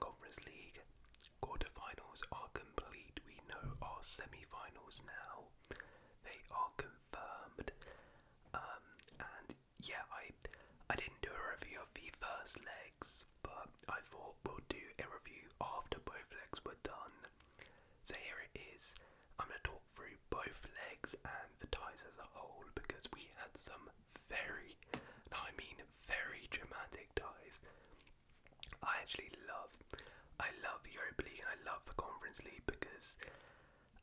Conference League quarterfinals are complete. We know our semi-finals now. They are confirmed. And yeah, I didn't do a review of the first legs, but I thought we'll do a review after both legs were done. So here it is. I'm going to talk through both legs and the ties as a whole because we had some very dramatic ties. I love the Europa League and I love the Conference League because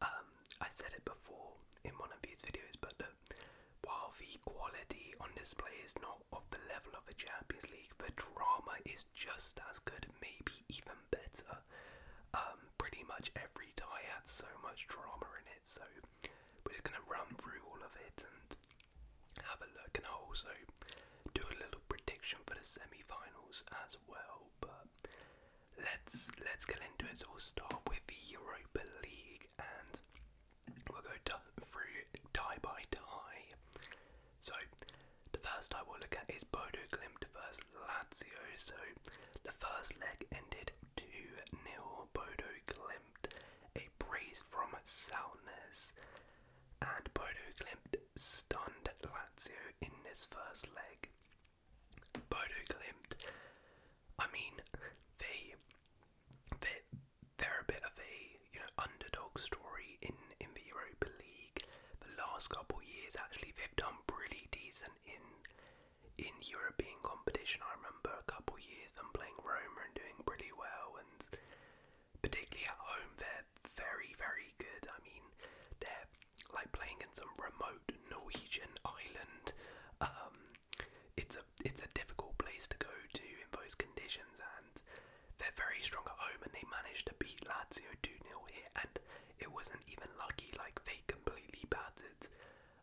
I said it before in one of these videos, but while the quality on display is not of the level of the Champions League, the drama is just as good, maybe even better. Pretty much every tie had so much drama in it, so we're just going to run through all of it and have a look, and I'll also do a little prediction for the semi-finals as well. But let's get into it. So we'll start with the Europa League and we'll go through tie by tie. So the first tie we'll look at is Bodo Glimt versus Lazio. So the first leg ended 2-0 Bodo Glimt, a brace from soundness, and Bodo Glimt stunned Lazio in this first leg. Bodo Glimt, I mean, they're a bit of a underdog story in the Europa League. The last couple years, actually, they've done pretty decent in European competition. I remember a couple years them playing Roma and doing pretty well, and particularly at home, they're very, very good. I mean, they're like playing in some remote Norwegian island. It's a difficult place to go to in those conditions, and they're very strong at home, and they managed to beat Lazio 2-0 here, and it wasn't even lucky. Like, they completely battered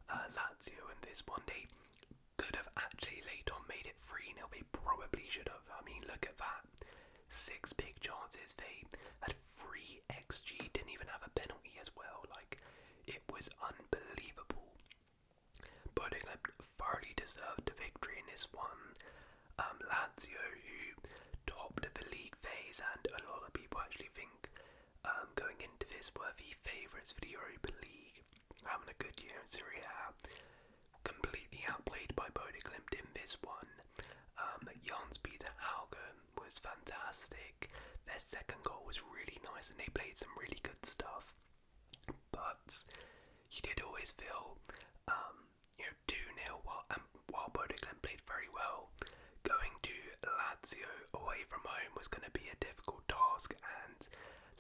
Lazio in this one. They could have actually later on made it 3-0. They probably should have. I mean, look at that. 6 big chances. They had 3 XG, didn't even have a penalty as well. Like, it was unbelievable. Bodo Glimt thoroughly deserved the victory in this one. Lazio, who topped the league phase, and a lot of people actually think going into this were the favourites for the Europa League, having a good year in Serie A, completely outplayed by Bodo Glimt in this one. Jans Peter Haugen was fantastic. Their second goal was really nice, and they played some really good stuff. But you did always feel 2-0 while Bodo Glimt played very well. Going to Lazio away from home was going to be a difficult task, and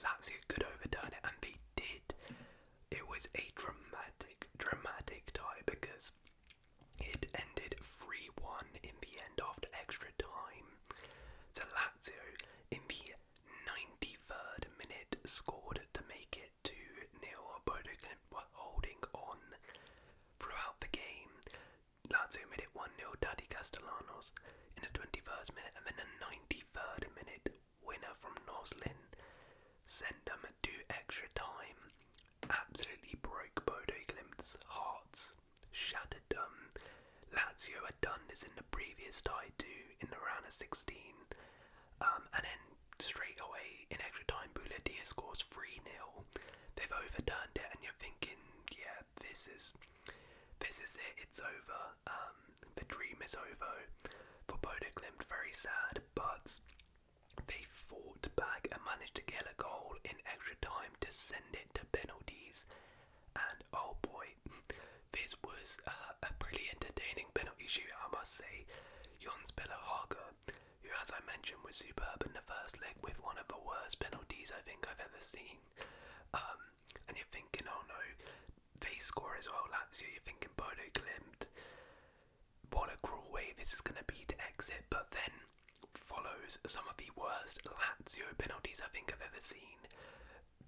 Lazio could overturn it, and they did. It was a dramatic tie because it ended 3-1 in the end after extra time. So Lazio in the 93rd minute scored to make it 2-0. Bodo Glimt were holding on throughout the game. Lazio made it 1-0, Daddy Castellanos in the 21st minute, and then the 93rd minute winner from Noslin sent them to extra time. Absolutely broke Bodo Glimt's hearts, shattered them. Lazio had done this in the previous tie too, in the round of 16. And then straight away in extra time, Bouladia scores 3-0. They've overturned it, and you're thinking, yeah, this is it. It's over. The dream is over for Bodo Glimt. Very sad, but they fought back and managed to get a goal in extra time to send it to penalties. And oh boy, this was a pretty entertaining penalty shootout, I must say. Jans Peter Haugen, who, as I mentioned, was superb in the first leg with one of the worst penalties I think I've ever seen. And you're thinking, oh no, they score as well, Lazio. You're thinking Bodo Glimt, what a cruel way this is going to be to exit. But then follows some of the worst Lazio penalties I think I've ever seen.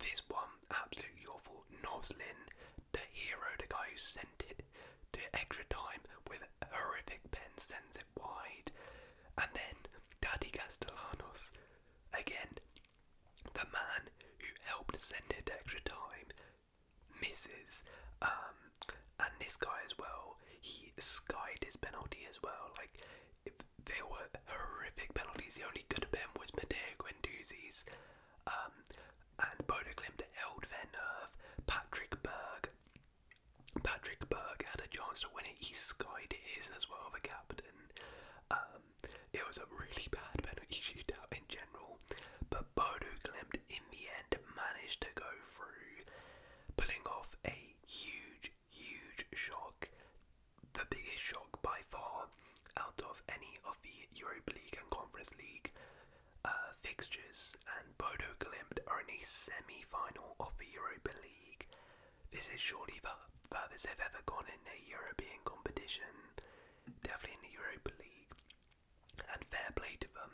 This one, absolutely awful. Noslin, the hero, the guy who sent it to extra time with horrific pen, sends it wide. And then Daddy Castellanos, again, the man who helped send it to extra time, misses. And this guy as well, he skied his penalty as well. Like, they were horrific penalties. The only good pen was Matteo Guendouzi doozies. And Bodo Glimt held their nerve. Patrick Berg had a chance to win it. He skied his as well, the captain. It was a really bad penalty shootout in general, but Bodo Glimt in the end managed to go through, pulling off a huge shock, the biggest shock by far out of any of the Europa League and Conference League fixtures, and Bodo Glimt are in a semi-final of the Europa League. This is surely the furthest they've ever gone in a European competition, definitely in the Europa League, and fair play to them.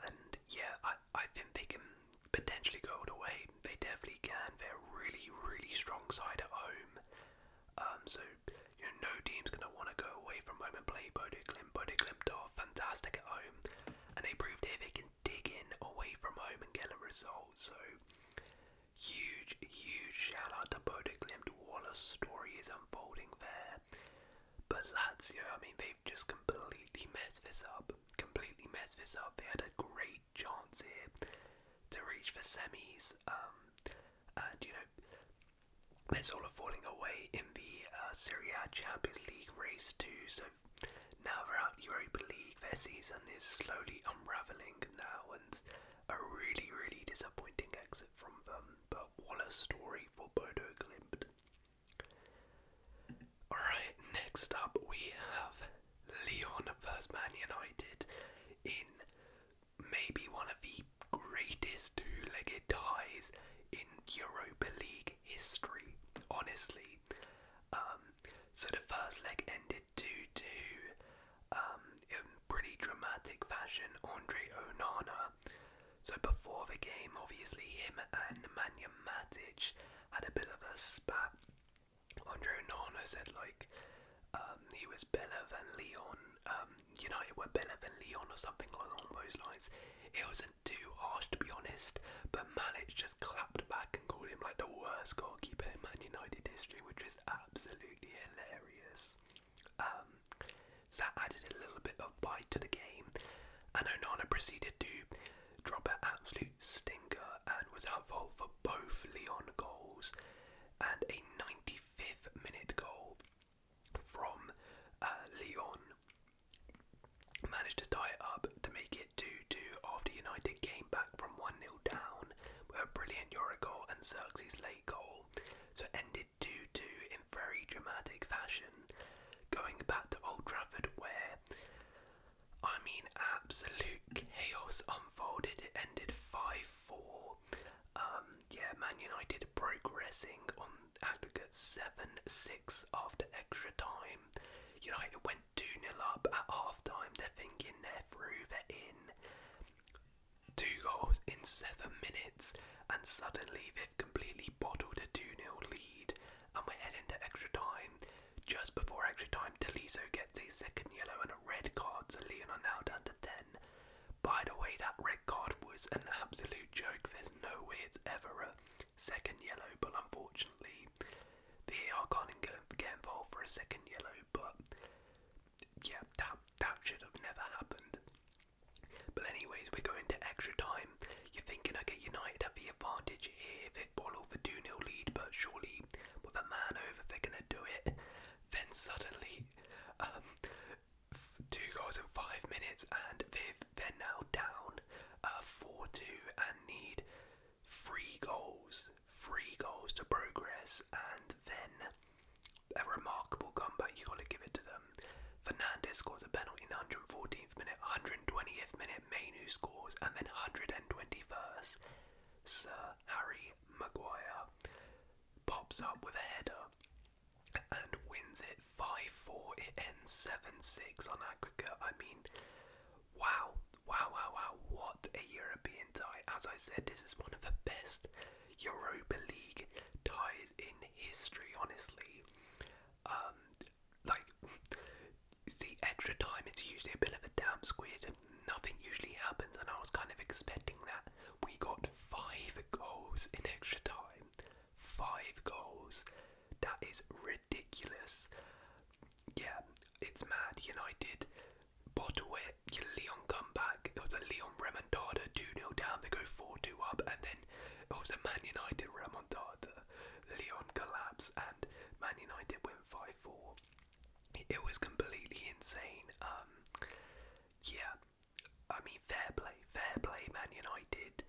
And yeah, I think they can potentially go all the way. They definitely can. They're a really strong side at home. So no team's gonna want to go away from home and play Bodo Glimt. Bodo Glimt are fantastic at home, and they proved here they can dig in away from home and get a result. So huge shout out to Bodo Glimt. What a story is unfolding there. But Lazio, I mean, they've just completely messed this up. They had a great chance here to reach the semis, and they're sort of falling away in the Serie A Champions League race too. So now they're out Europa League. Their season is slowly unravelling now, and a really disappointing exit from them. But what a story for Bodo Glimt. Alright, next up we have Lyon vs Man United in maybe one of the greatest two-legged ties in Europa League history, honestly. So the first leg ended 2-2 in pretty dramatic fashion. Andre Onana, so before the game, obviously him and Nemanja Matic had a bit of a spat. Andre Onana said he was better than Lyon, United were better than Lyon or something along those lines. It wasn't too harsh, to be honest, but Matic just clapped back and called him like the worst goalkeeper in Man United history, which was absolutely hilarious. So that added a little bit of bite to the game, and Onana proceeded to drop an absolute stinker and was at fault for both Lyon goals, and a 95th minute goal from Lyon managed to tie it up to make it 2-2 after United came back from 1-0 down with a brilliant Euro goal and Xerxes' late goal. So it ended 2-2 in very dramatic fashion, going back to Old Trafford where, I mean, absolute chaos unfolded. It ended 5-4. Man United progressing on aggregate 7-6 after extra time. United went 2-0 up at half time. They're thinking they're through, they're in. 2 goals in 7 minutes, and suddenly they've completely bottled a 2-0 lead, and we're heading to extra time. Just before extra time, Tolisso gets a second yellow and a red card, so Lyon are now down to 10. By the way, that red card was an absolute joke. There's no way it's ever a second yellow, but unfortunately VAR can't get involved for a second yellow. But yeah, that should have never happened. But anyways, we're going to extra time. You're thinking, okay, United have the advantage here. They've bottled the 2-0 lead, but surely with a man over, they're going to do it. Then suddenly, 2 goals in 5 minutes, and they're now down 4-2 and need 3 goals to progress. And then a remarkable comeback, you got to give it to them. Fernandes scores a penalty in the 114th minute, 120th minute Mainu scores, and then 121st Sir Harry Maguire pops up with a header and wins it 5-4. It ends 7-6 on aggregate. I mean, wow, what a European tie. As I said, this is one of the best Europa League ties in history, honestly. See, extra time, it's usually a bit of a damn squid, and nothing usually happens, and I was kind of expecting that. We got 5 goals in extra time. 5 goals. That is ridiculous. Yeah, it's mad. United bottle it. Lyon come back. was a Lyon remontada, 2-0 down, they go 4-2 up, and then it was a Man United remontada. Lyon collapse and Man United win 5-4. It was completely insane. Yeah, I mean, fair play, Man United.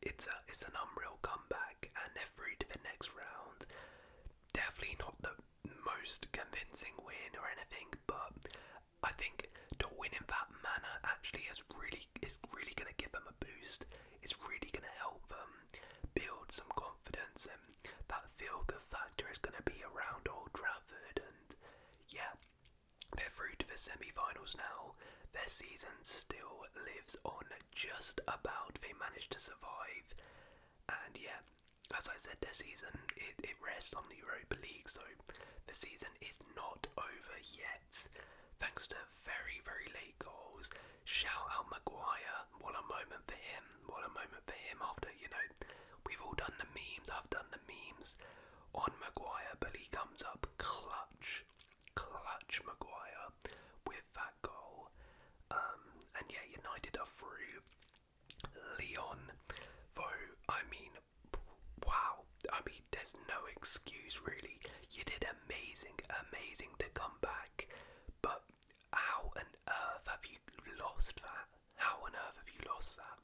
It's an unreal comeback, and they're through to the next round. Definitely not the most convincing win or anything, but I think to win in that manner actually is really going to give them a boost. It's really going to help them build some confidence, and that feel-good factor is going to be around Old Trafford. And yeah, they're through to the semi-finals now. Their season still lives on just about. They managed to survive, and yeah, as I said, their season it rests on the Europa League, so the season is not over yet. Thanks to very, very late goals. Shout out Maguire. What a moment for him. What a moment for him after, we've all done the memes. I've done the memes on Maguire, but he comes up clutch Maguire with that goal. And yeah, United are through. Lyon, though, I mean, wow. I mean, there's no excuse really. You did amazing to come back, but how on earth have you lost that? How on earth have you lost that?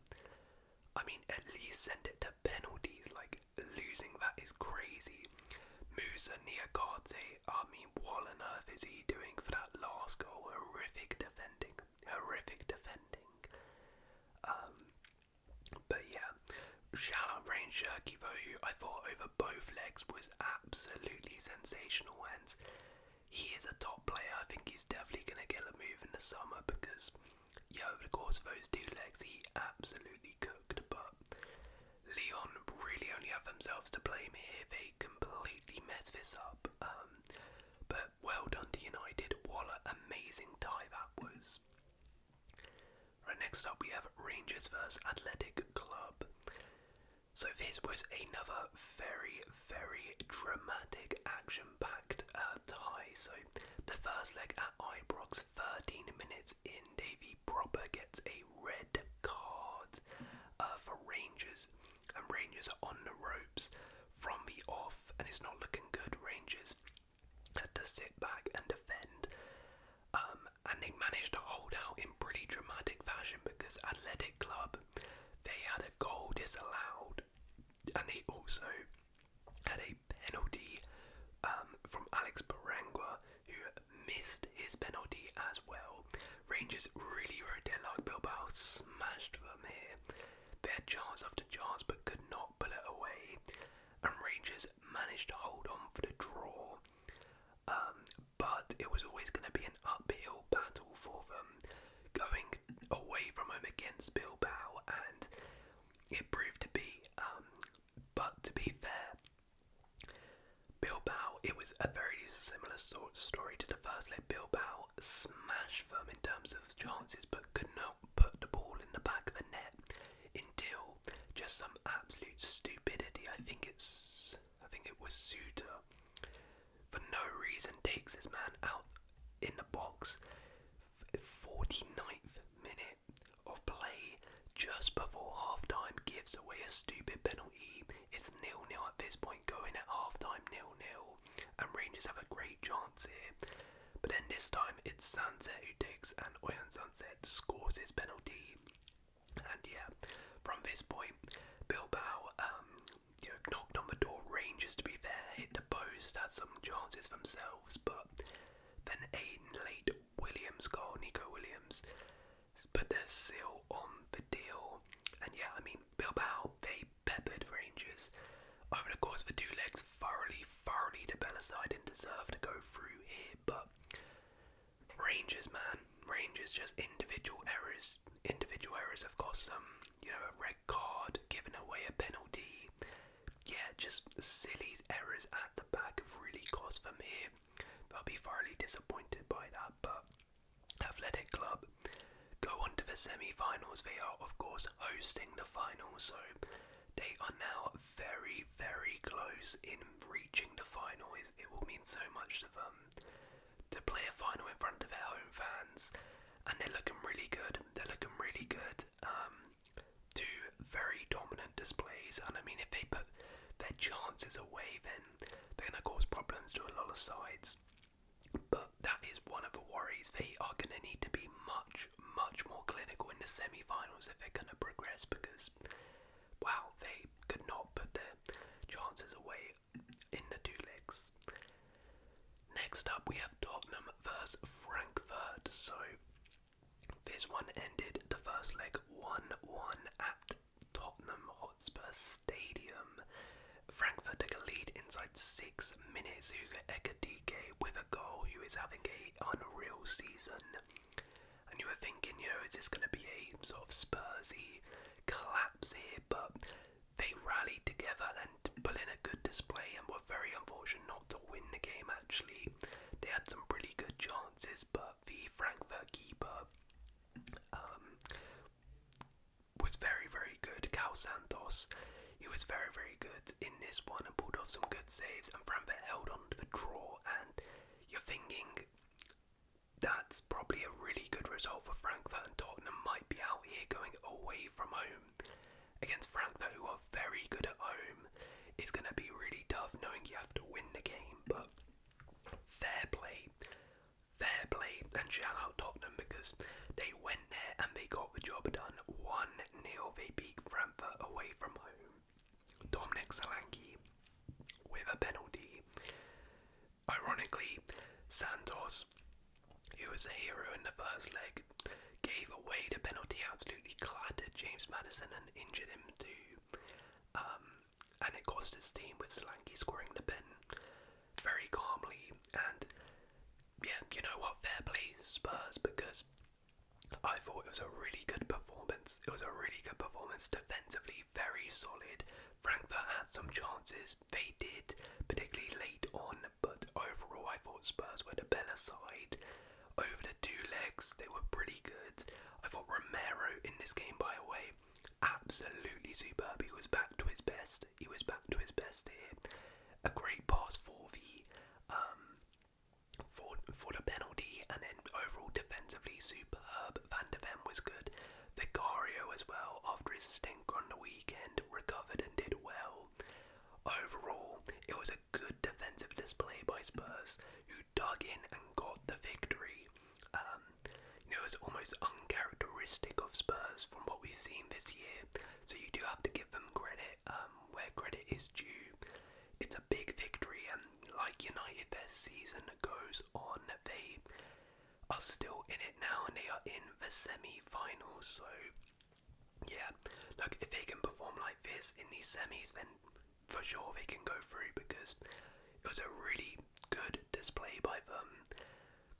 I mean, at least send it to penalties. Like, losing that is crazy. Musa Niakate, I mean, what on earth is he doing for that last goal? Horrific defending. But yeah, shout out Rain Shirky though, who I thought over both legs was absolutely sensational, and he is a top player. I think he's definitely going to get a move in the summer because, yeah, over the course of those 2 legs, he absolutely cooked. But Lyon really only have themselves to blame here. They completely messed this up. But well done to United. What an amazing tie that was. Right, next up we have Rangers vs Athletic Club. So this was another very, very dramatic, action-packed tie. So the first leg at Ibrox, 13 minutes in, Davy Proper gets a red card for Rangers, and Rangers are on the ropes from the off, and it's not looking good. Rangers had to sit back and defend, and they managed to hold out in pretty dramatic fashion because Athletic Club, they had a goal disallowed, and they also had a penalty from Alex Barangua, who missed his penalty as well. Rangers really rode their luck. Bilbao smashed them here. They had chance after chance but could not pull it away, and Rangers managed to hold on for the draw. But it was always going to be an uphill battle for them going away from home against Bilbao, and it proved to be. But to be fair, Bilbao, it was a very similar story to the first leg. Bilbao smashed them in terms of chances but could not put the ball in the back of the net until just some absolute stupidity. I think it was Suter, for no reason, takes his man out in the box. 49th minute of play, just before half time, gives away a stupid penalty. It's 0-0 at this point, going at half time 0-0, and Rangers have a great chance here. But then this time it's Sunset who takes, and Oyan Sunset scores his penalty. And yeah, from this point, Bilbao knocked on the door. Rangers, to be fair, hit the post, had some chances themselves, but then a late Williams goal, Nico Williams, put their seal on the deal. And yeah, I mean, Bilbao, they peppered Rangers over the course of the 2 legs thoroughly. The Bella side didn't deserve to go through here, but Rangers, man, Rangers, just individual errors have cost them, a red card, giving away a penalty. Yeah, just silly errors at the back have really cost them here. They'll be thoroughly disappointed by that, but Athletic Club go on to the semi-finals. They are, of course, hosting the final, so they are now very, very close in reaching the final. It will mean so much to them to play a final in front of their home fans, and they're looking really good. They're looking really good. Two very dominant displays, and I mean, if they put their chances away, then they're going to cause problems to a lot of sides. But that is one of the worries. They are going to need to be much, much more clinical in the semi-finals if they're going to progress, because, wow, they could not put their chances away in the two legs. Next up, we have Tottenham versus Frankfurt. So, this one ended the first leg 1-1 at Tottenham Hotspur Stadium. Frankfurt took a lead inside 6 minutes. Hugo Ekitike with a goal, who is having an unreal season. And you were thinking, is this going to be a sort of Spursy collapse here? But they rallied together and put in a good display and were very unfortunate not to win the game, actually. They had some pretty good chances, but the Frankfurt keeper was very, very good. Cal Santos, he was very, very good in this one and pulled off some good saves, and Frankfurt held on to the draw, and you're thinking that's probably a really good result for Frankfurt, and Tottenham might be out here going away from home against Frankfurt, who are very good at home. It's going to be really tough knowing you have to win the game, but fair play, and shout out Tottenham, because they went there and they got the job done. 1-0, they beat Frankfurt away from home. Dominic Solanke with a penalty. Ironically, Santos, who was a hero in the first leg, gave away the penalty, absolutely clattered James Maddison and injured him too. And it cost his team, with Solanke scoring the pen very calmly. And yeah, you know what, fair play Spurs, because I thought it was a really good performance. It was a really good performance defensively, very solid. Frankfurt had some chances, they did, particularly late on, but overall I thought Spurs were the better side. Over the two legs, they were pretty good. I thought Romero in this game, by the way, absolutely superb. He was back to his best. Here. A great pass for the penalty, and then overall defensively superb. Van de Ven was good. Vicario as well, after his stink on the weekend, recovered and did well. Overall, it was a good defensive display by Spurs, who dug in and got the victory. It was almost uncharacteristic of Spurs from what we've seen this year, so you do have to give them credit where credit is due. It's a big victory, and like United, their season goes on. They are still in it now, and they are in the semi-finals, so yeah, look, if they can perform like this in these semis, then for sure they can go through, because it was a really good display by them.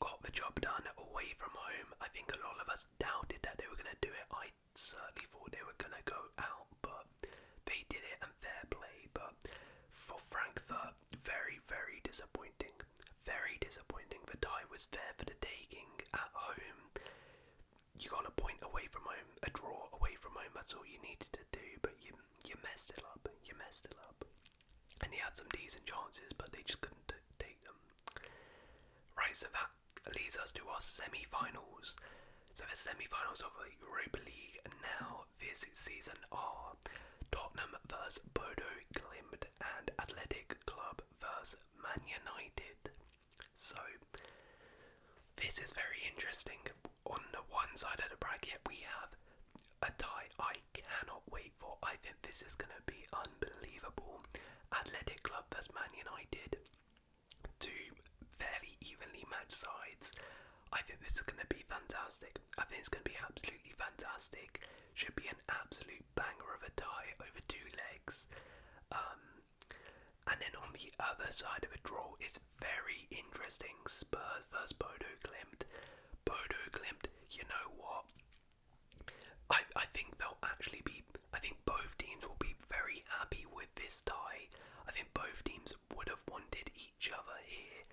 Got the job done away from home. I think a lot of us doubted that they were going to do it. I certainly thought they were going to go out, but they did it, and fair play. But for Frankfurt, very, very disappointing. Very disappointing. The tie was there for the taking at home. You got a point away from home, a draw away from home. That's all you needed to do, but you messed it up. And he had some decent chances, but they just couldn't take them. Right, so that leads us to our semi-finals. So the semi-finals of the Europa League now this season are Tottenham vs Bodo Glimt and Athletic Club vs Man United. So this is very interesting. On the one side of the bracket we have a tie I cannot wait for. I think this is going to be unbelievable. Athletic Club vs Man United, two fairly evenly matched sides. I think this is going to be fantastic. I think it's going to be absolutely fantastic. Should be an absolute banger of a tie over two legs. And then on the other side of a draw is very interesting. Spurs vs Bodo Glimt. Bodo Glimt, you know what? I think they'll actually be, I think both teams will be very happy with this tie. I think both teams would have wanted each other here.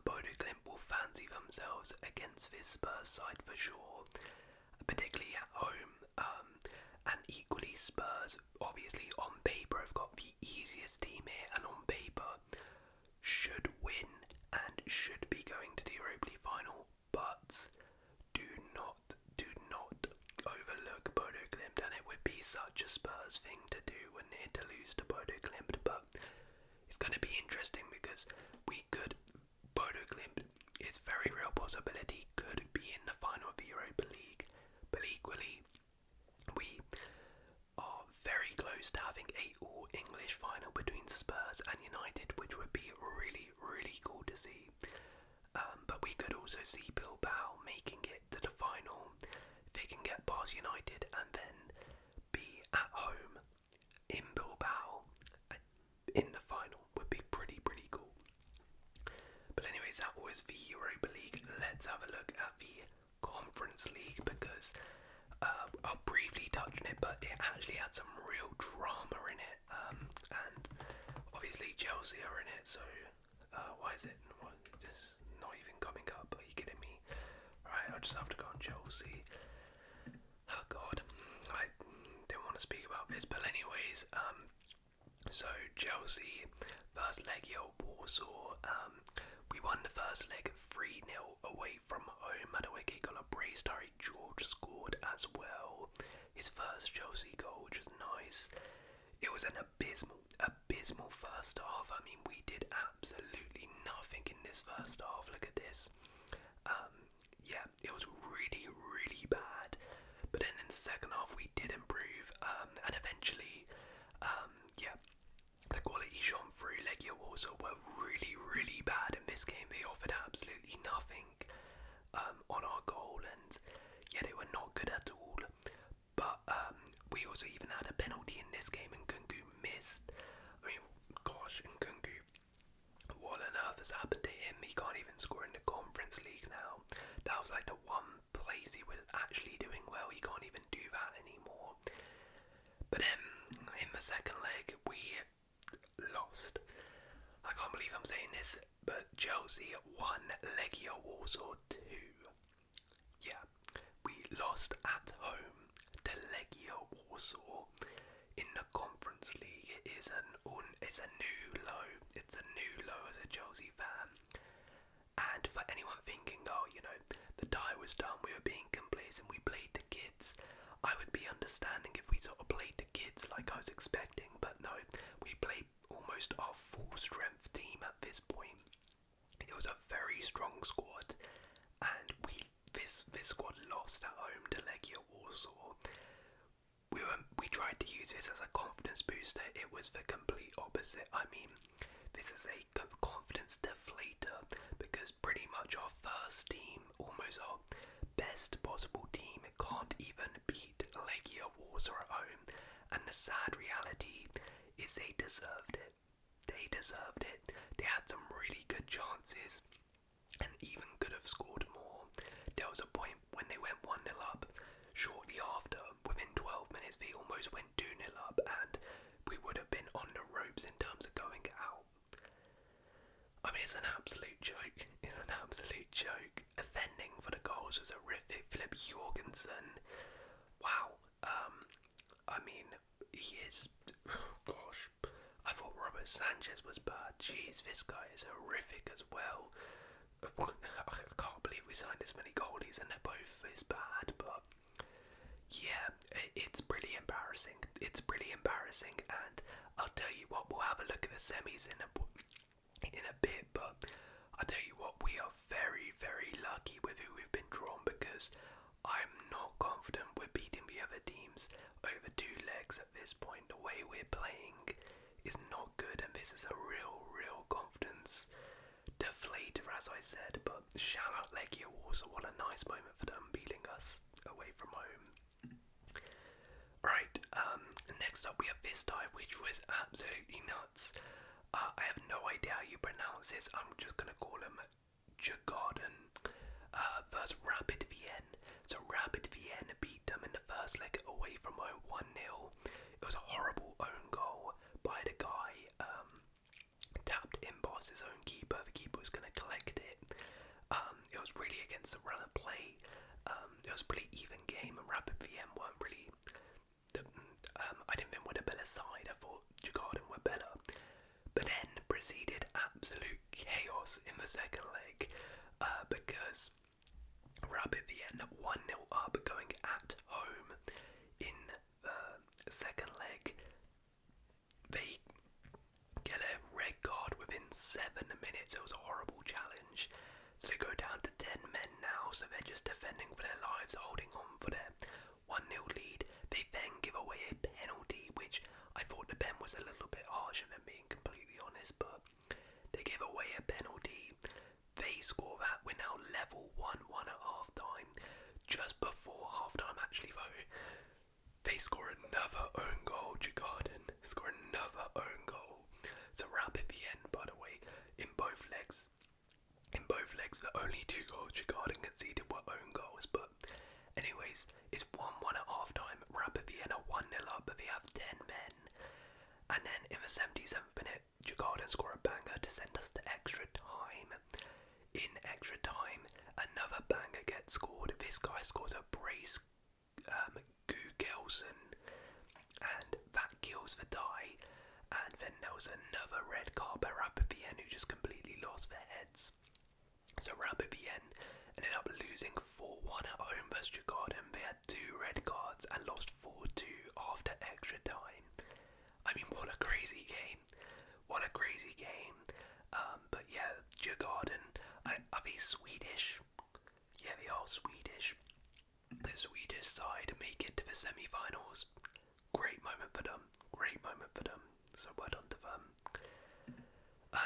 Bodo Glimt will fancy themselves against this Spurs side for sure, particularly at home. And equally Spurs, obviously on paper, have got the easiest team here, and on paper should win and should be going to the Europa League final, but do not such a Spurs thing to do, wouldn't it, to lose to Bodo Glimt? But it's going to be interesting because Bodo Glimt is very real possibility could be in the final of the Europa League. But equally, we are very close to having a all-English final between Spurs and United, which would be really, really cool to see. But we could also see Bilbao making it to the final. They can get past United and then be at home in Bilbao in the final. Would be pretty cool. But anyways, that was the Europa League. Let's have a look at the Conference League because I'll briefly touch on it, but it actually had some real drama in it. And obviously Chelsea are in it, so why is it just not even coming up? Are you kidding me? Right, I'll just have to go on Chelsea. Oh god, I didn't want to speak about this, but anyways, so Chelsea versus Legia Warsaw. We won the first leg 3-0 away from home. Had a wicket goal, a brace. Tariq George scored as well. His first Chelsea goal, which was nice. It was an abysmal first half. I mean, we did absolutely nothing in this first half. Look at this. Yeah, it was really bad. But then in the second half, we did improve. And eventually, the quality shone through. Legia Warsaw were really bad in this game. They offered absolutely nothing on our goal, and they were not good at all. But we also even had a penalty in this game, and Kunku missed. I mean, gosh, and Kunku, what on earth has happened to him? He can't even score in the Conference League now. That was like the one place he was actually doing well. He can't even do that anymore. But then in the second leg, we lost. I can't believe I'm saying this, but Chelsea won, Legia Warsaw 2. Yeah, we lost at home to Legia Warsaw in the Conference League. It's a new low. It's a new low as a Chelsea fan. And for anyone thinking, the die was done, we were being complacent, we played the kids, I would be understanding if we sort of played the kids like I was expecting, but no, we played almost our full strength team at this point. It was a very strong squad, and this squad lost at home to Legia Warsaw. We tried to use this as a confidence booster. It was the complete opposite. I mean, this is a confidence deflator because pretty much our first team, almost our best possible team, can't even beat Legia Warsaw at home. And the sad reality is they deserved it. They deserved it. They had some really good chances and even could have scored more. There was a point when they went 1-0 up. Shortly after, within 12 minutes, they almost went 2-0 up, and we would have been on the ropes in terms of going out. I mean, it's an absolute joke. It's an absolute joke. Offending for the goals was horrific. Philip Jorgensen, wow. I mean, he is. Gosh, I thought Robert Sanchez was bad. Jeez, this guy is horrific as well. I can't believe we signed this many goalies and they're both this bad, but yeah, it's pretty embarrassing. It's pretty embarrassing, and I'll tell you what, we'll have a look at the semis in a bit, but I'll tell you what, we are very lucky with who we've been drawn, because I'm not confident we're beating the other teams over 2 legs at this point. The way we're playing is not good, and this is a real confidence deflator, as I said. But shout out Legia Warsaw, what a nice moment for them beating us away from home. Right, next up we have this tie, which was absolutely nuts. I have no idea how you pronounce this. I'm just going to call him Djurgarden versus Rapid Wien. So Rapid Wien beat them in the first leg away from home 1-0. It was a horrible own goal by the guy. Tapped in past his own keeper. The keeper was going to collect it. It was really against the run of play. It was a pretty even game, and Rapid Wien weren't really. I didn't think we're the better side. I thought Djurgarden were better. But then proceeded absolute chaos in the second leg because Rapid Wien 1-0 up, going at home in second leg, they get a red card within 7 minutes. It was a horrible challenge. So they go down to 10 men now, so they're just defending for their lives, holding on for their 1-0 lead. They then give away a penalty, which I thought the pen was a little bit harsh, if I'm being completely honest, but they give away a penalty. They score that. We're now level 1-1 at half time. Just before half time, actually, though, they score another own goal. Djurgarden score another own goal. So rapid the end, by the way, in both legs. In both legs, the only 2 goals Djurgarden conceded were own goals. But anyways, it's 1-1 at half time. Rapid Vienna 1-0 up, but they have 10 men. And then in the 77th minute, Djurgarden score a banger to send us to extra time. In extra time, another banger gets scored. This guy scores a brace, Gugelson, and that kills the tie. And then there was another red card by Rapid Vienna, who just completely lost their heads. So Rapid Vienna ended up losing 4-1 at home versus Djurgarden. They had 2 red cards and lost 4-2 after extra time. I mean, what a crazy game. What a crazy game. But yeah, Djurgarden, are they Swedish? Yeah, they are Swedish. The Swedish side make it to the semi-finals. Great moment for them. Great moment for them. So well done to them.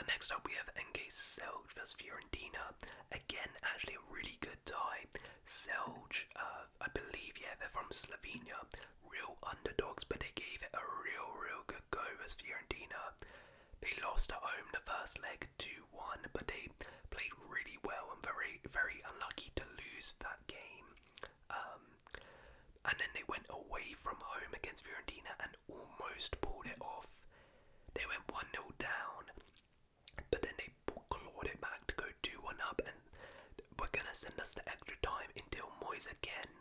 Next up we have Celje vs Fiorentina. Again, actually a really good tie. Celje, I believe, yeah, they're from Slovenia. Real underdogs, but they gave it a real good go as Fiorentina. They lost at home the first leg 2-1, but they played really well and very unlucky to lose that game. And then they went away from home against Fiorentina and almost pulled it off. They went 1-0 down, but then they clawed it back to go 2-1 up, and were going to send us to extra time until Moyes again,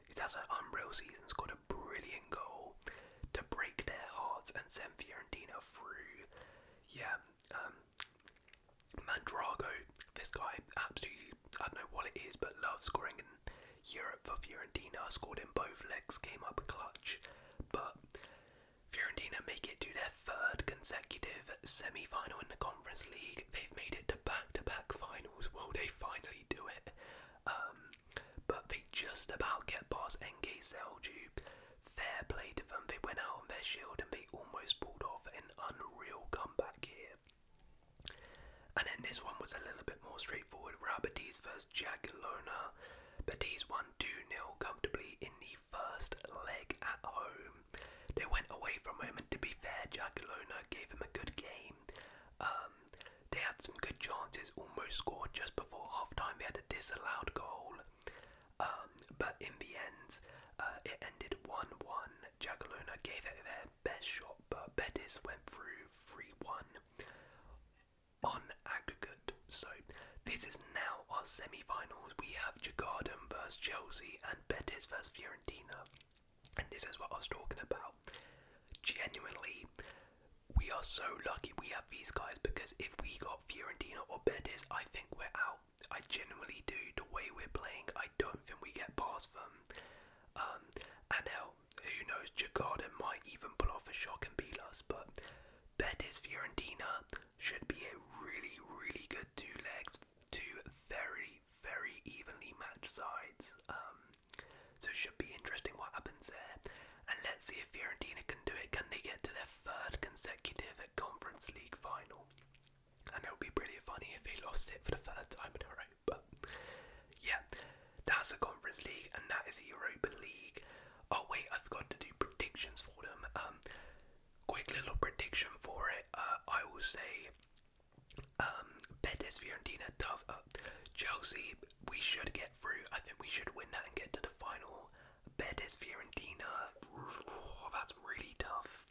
who's had an unreal season, scored a brilliant goal to break their hearts and send Fiorentina through. Yeah, Mandrago, this guy absolutely, I don't know what it is, but loves scoring in Europe for Fiorentina. Scored in both legs, came up clutch, but Fiorentina make it to their 3rd consecutive semi-final in the Conference League. They've made it to back-to-back finals. Will they finally do it? But they just about get past Celje. Fair play to them. They went out on their shield and they almost pulled off an unreal comeback here. And then this one was a little bit more straightforward. Betis vs Jagiellonia. Betis won 2-0 comfortably in the first leg at home. They went away from home, and to be fair, Jagiellonia gave them a good game. They had some good chances, almost scored just before half time. They had a disallowed goal, but in the end, it ended 1-1. Jagiellonia gave it their best shot, but Betis went through 3-1 on aggregate. So this is now our semi-finals. We have Djurgarden vs Chelsea and Betis vs Fiorentina. And this is what I was talking about. Genuinely, we are so lucky we have these guys, because if we got Fiorentina or Betis, I think we're out. I genuinely do. The way we're playing, I don't think we get past them. And hell, who knows, Djurgarden might even pull off a shock and beat us, but Betis Fiorentina should be a really good 2 legs, 2 very evenly matched sides. So it should be interesting what happens there. And let's see if Fiorentina can do it. Can they get to their 3rd consecutive Conference League final? And it would be pretty funny if they lost it for the 3rd time in a row. But yeah, that's the Conference League, and that is the Europa League. Oh wait, I forgot to do predictions for them. Quick little prediction for it. I will say Betis Fiorentina tough. Chelsea, we should get through. I think we should win that and get to the final. Betis Fiorentina, that's really tough.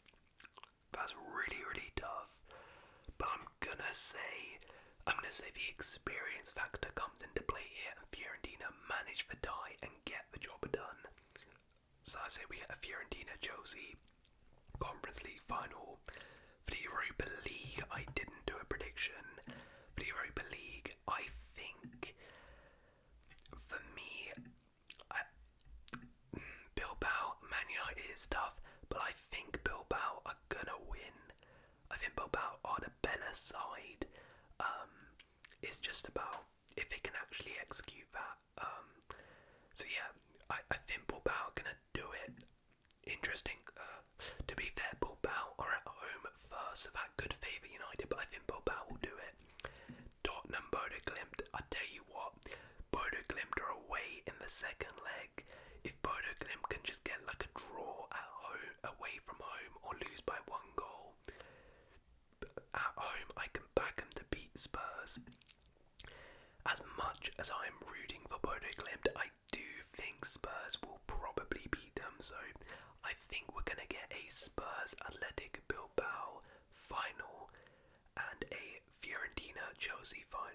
That's really tough. But I'm gonna say the experience factor comes into play here, and Fiorentina manage the tie and get the job done. So I say we get a Fiorentina Chelsea Conference League final. For the Europa League, I didn't do a prediction. For the Europa League, I think, for me, Bilbao, Man United is tough, but I think just about if they can actually execute that. So yeah, I think Bilbao are gonna do it. Interesting. To be fair, Bilbao are at home first, so that could favour United, but I think Bilbao will do it. Tottenham, Bodo Glimt. I tell you what, Bodo Glimt are away in the second leg. If Bodo Glimt can just get like a draw at home, away from home, or lose by 1 goal, at home I can back them to beat Spurs. As much as I'm rooting for Bodo Glimt, I do think Spurs will probably beat them, so I think we're going to get a Spurs Athletic Bilbao final and a Fiorentina Chelsea final.